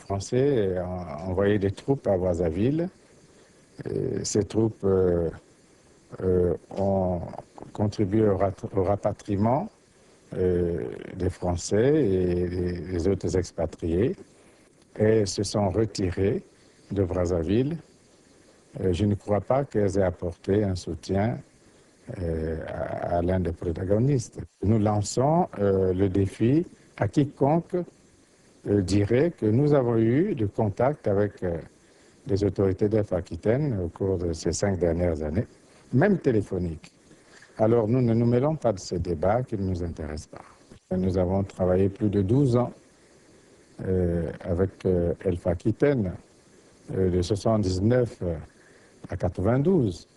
français a envoyé des troupes à Brazzaville. Et ces troupes ont contribué au rapatriement des Français et des autres expatriés et se sont retirées de Brazzaville. Je ne crois pas qu'elles aient apporté un soutien à l'un des protagonistes. Nous lançons le défi à quiconque dirait que nous avons eu de contact avec les autorités d'Afrique-Aquitaine au cours de ces 5 dernières années, même téléphonique. Alors nous ne nous mêlons pas de ce débat qui ne nous intéresse pas. Nous avons travaillé plus de 12 ans avec Elf-Aquitaine, de 79 à 92.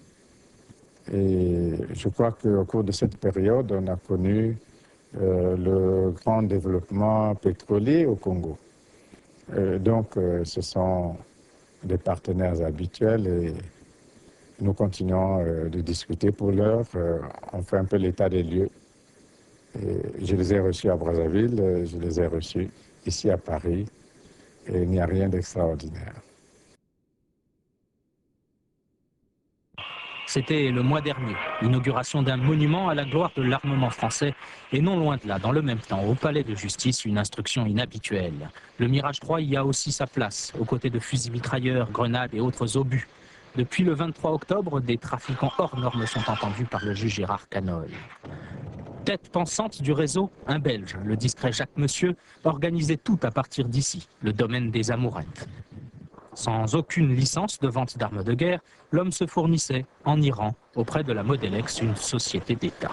Et je crois qu'au cours de cette période, on a connu le grand développement pétrolier au Congo. Donc ce sont des partenaires habituels et nous continuons de discuter. Pour l'heure, on fait un peu l'état des lieux. Et je les ai reçus à Brazzaville, je les ai reçus ici à Paris, et il n'y a rien d'extraordinaire. C'était le mois dernier, l'inauguration d'un monument à la gloire de l'armement français, et non loin de là, dans le même temps, au palais de justice, une instruction inhabituelle. Le Mirage 3 y a aussi sa place, aux côtés de fusils mitrailleurs, grenades et autres obus. Depuis le 23 octobre, des trafiquants hors normes sont entendus par le juge Gérard Canol. Tête pensante du réseau, un Belge, le discret Jacques Monsieur, organisait tout à partir d'ici, le domaine des Amourettes. Sans aucune licence de vente d'armes de guerre, l'homme se fournissait en Iran auprès de la Modelex, une société d'État.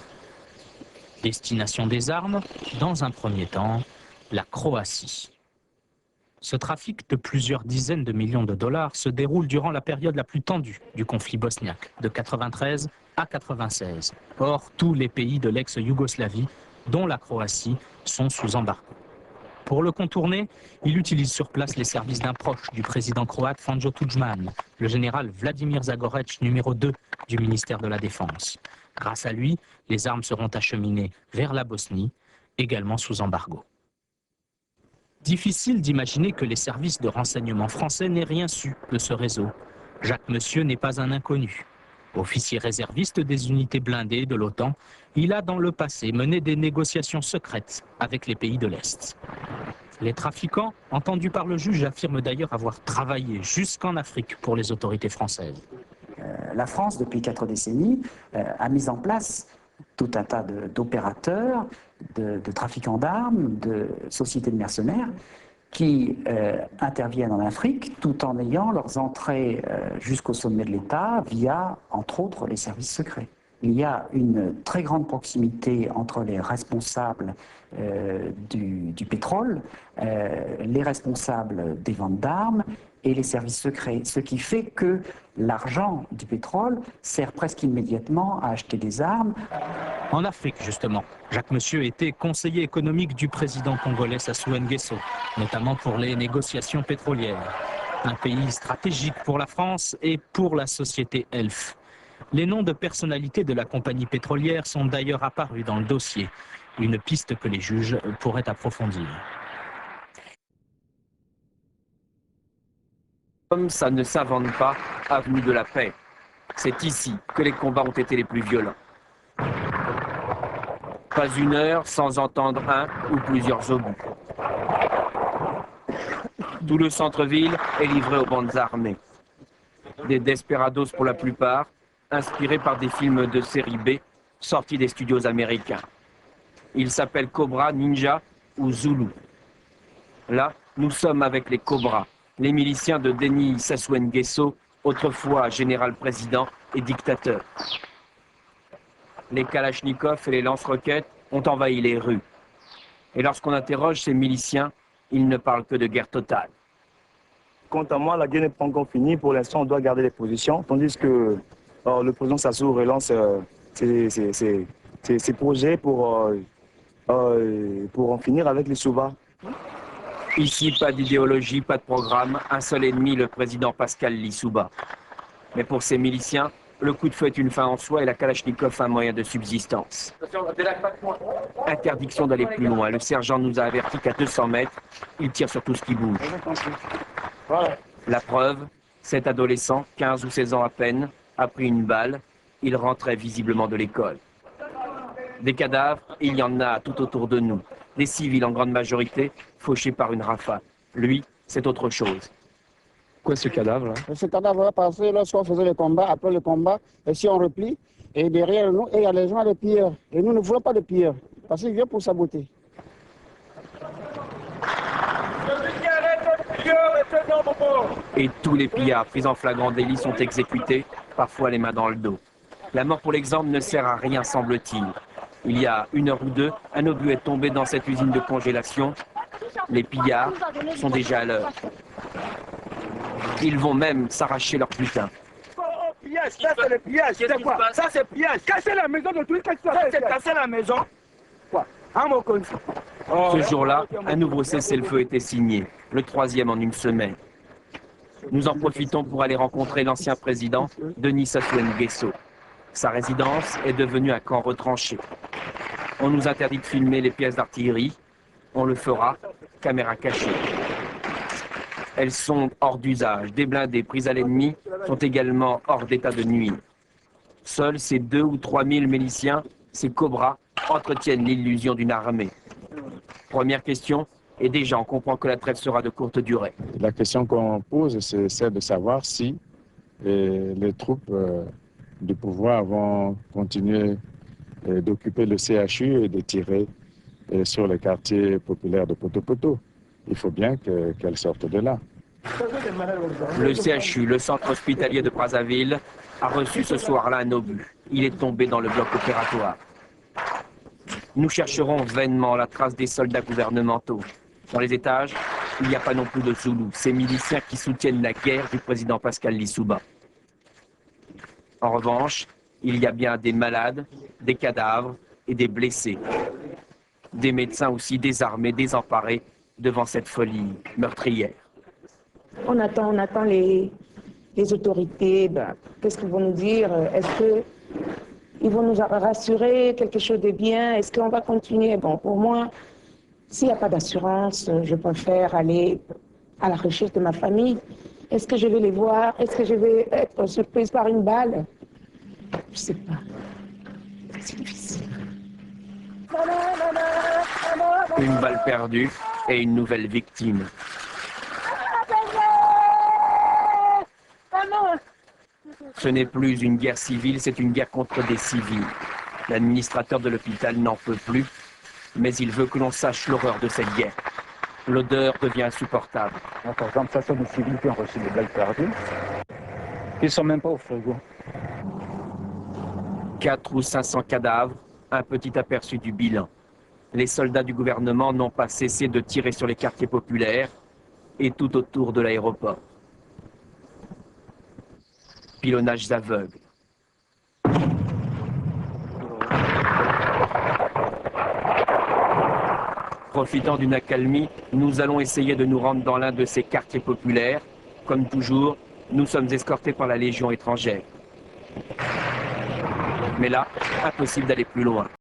Destination des armes, dans un premier temps, la Croatie. Ce trafic de plusieurs dizaines de millions de dollars se déroule durant la période la plus tendue du conflit bosniaque, de 93 à 96. Or, tous les pays de l'ex-Yougoslavie, dont la Croatie, sont sous embargo. Pour le contourner, il utilise sur place les services d'un proche du président croate Franjo Tudjman, le général Vladimir Zagorec, numéro 2 du ministère de la Défense. Grâce à lui, les armes seront acheminées vers la Bosnie, également sous embargo. Difficile d'imaginer que les services de renseignement français n'aient rien su de ce réseau. Jacques Monsieur n'est pas un inconnu. Officier réserviste des unités blindées de l'OTAN, il a dans le passé mené des négociations secrètes avec les pays de l'Est. Les trafiquants, entendus par le juge, affirment d'ailleurs avoir travaillé jusqu'en Afrique pour les autorités françaises. La France, depuis 4 décennies, a mis en place tout un tas d'opérateurs, de trafiquants d'armes, de sociétés de mercenaires qui interviennent en Afrique tout en ayant leurs entrées jusqu'au sommet de l'État via, entre autres, les services secrets. Il y a une très grande proximité entre les responsables du pétrole, les responsables des ventes d'armes et les services secrets, ce qui fait que l'argent du pétrole sert presque immédiatement à acheter des armes. En Afrique, justement, Jacques Monsieur était conseiller économique du président congolais Sassou Nguesso, notamment pour les négociations pétrolières. Un pays stratégique pour la France et pour la société Elf. Les noms de personnalités de la compagnie pétrolière sont d'ailleurs apparus dans le dossier, une piste que les juges pourraient approfondir. Comme ça ne s'invente pas, avenue de la Paix. C'est ici que les combats ont été les plus violents. Pas une heure sans entendre un ou plusieurs obus. Tout le centre-ville est livré aux bandes armées. Des desperados pour la plupart, inspirés par des films de série B sortis des studios américains. Ils s'appellent Cobra, Ninja ou Zulu. Là, nous sommes avec les Cobras, les miliciens de Denis Sassou Nguesso, autrefois général-président et dictateur. Les kalachnikovs et les lance-roquettes ont envahi les rues. Et lorsqu'on interroge ces miliciens, ils ne parlent que de guerre totale. Quant à moi, la guerre n'est pas encore finie. Pour l'instant, on doit garder les positions, tandis que le président Sassou relance ses projets pour en finir avec les Souvas. Ici, pas d'idéologie, pas de programme, un seul ennemi, le président Pascal Lissouba. Mais pour ces miliciens, le coup de feu est une fin en soi et la Kalachnikov un moyen de subsistance. Interdiction d'aller plus loin. Le sergent nous a averti qu'à 200 mètres, il tire sur tout ce qui bouge. La preuve, cet adolescent, 15 ou 16 ans à peine, a pris une balle. Il rentrait visiblement de l'école. Des cadavres, il y en a tout autour de nous. Des civils en grande majorité, fauchés par une rafale. Lui, c'est autre chose. Quoi ce cadavre là? Ce cadavre va passer lorsqu'on faisait le combat, après le combat, et si on replie, et derrière nous, il y a les gens, les pilleurs. Et nous ne voulons pas de pilleurs, parce qu'ils viennent pour saboter. Et tous les pillards pris en flagrant délit sont exécutés, parfois les mains dans le dos. La mort pour l'exemple ne sert à rien, semble-t-il. Il y a 1 heure ou 2, un obus est tombé dans cette usine de congélation. Les pillards sont déjà à l'heure. Ils vont même s'arracher leur butin. Ça c'est le pillage, c'est quoi? Ça c'est pillage. Casser la maison de tous les cas. C'est casser la maison. Quoi? Ce jour-là, un nouveau cessez-le-feu était signé, le 3e en une semaine. Nous en profitons pour aller rencontrer l'ancien président, Denis Sassou Nguesso. Sa résidence est devenue un camp retranché. On nous interdit de filmer les pièces d'artillerie. On le fera, caméra cachée. Elles sont hors d'usage. Des blindés pris à l'ennemi sont également hors d'état de nuire. Seuls ces 2 ou 3 000 miliciens, ces cobras, entretiennent l'illusion d'une armée. Première question, et déjà on comprend que la trêve sera de courte durée. La question qu'on pose, c'est celle de savoir si les troupes du pouvoir vont continuer d'occuper le CHU et de tirer sur les quartiers populaires de Poto-Poto. Il faut bien qu'elles sortent de là. Le CHU, le centre hospitalier de Brazzaville, a reçu ce soir-là un obus. Il est tombé dans le bloc opératoire. Nous chercherons vainement la trace des soldats gouvernementaux. Dans les étages, il n'y a pas non plus de Zoulous, ces miliciens qui soutiennent la guerre du président Pascal Lissouba. En revanche, il y a bien des malades, des cadavres et des blessés. Des médecins aussi désarmés, désemparés devant cette folie meurtrière. On attend les autorités. Qu'est-ce qu'ils vont nous dire? Est-ce qu'ils vont nous rassurer quelque chose de bien? Est-ce qu'on va continuer? Bon, pour moi, s'il n'y a pas d'assurance, je préfère aller à la recherche de ma famille. Est-ce que je vais les voir? Est-ce que je vais être surprise par une balle? Je ne sais pas. C'est difficile. Une balle perdue et une nouvelle victime. Ce n'est plus une guerre civile, c'est une guerre contre des civils. L'administrateur de l'hôpital n'en peut plus, mais il veut que l'on sache l'horreur de cette guerre. L'odeur devient insupportable. Par exemple, ça sont des civils qui ont reçu des balles perdues. Ils ne sont même pas au frigo. 400 ou 500 cadavres, un petit aperçu du bilan. Les soldats du gouvernement n'ont pas cessé de tirer sur les quartiers populaires et tout autour de l'aéroport. Pilonnages aveugles. Profitant d'une accalmie, nous allons essayer de nous rendre dans l'un de ces quartiers populaires. Comme toujours, nous sommes escortés par la Légion étrangère. Mais là, impossible d'aller plus loin.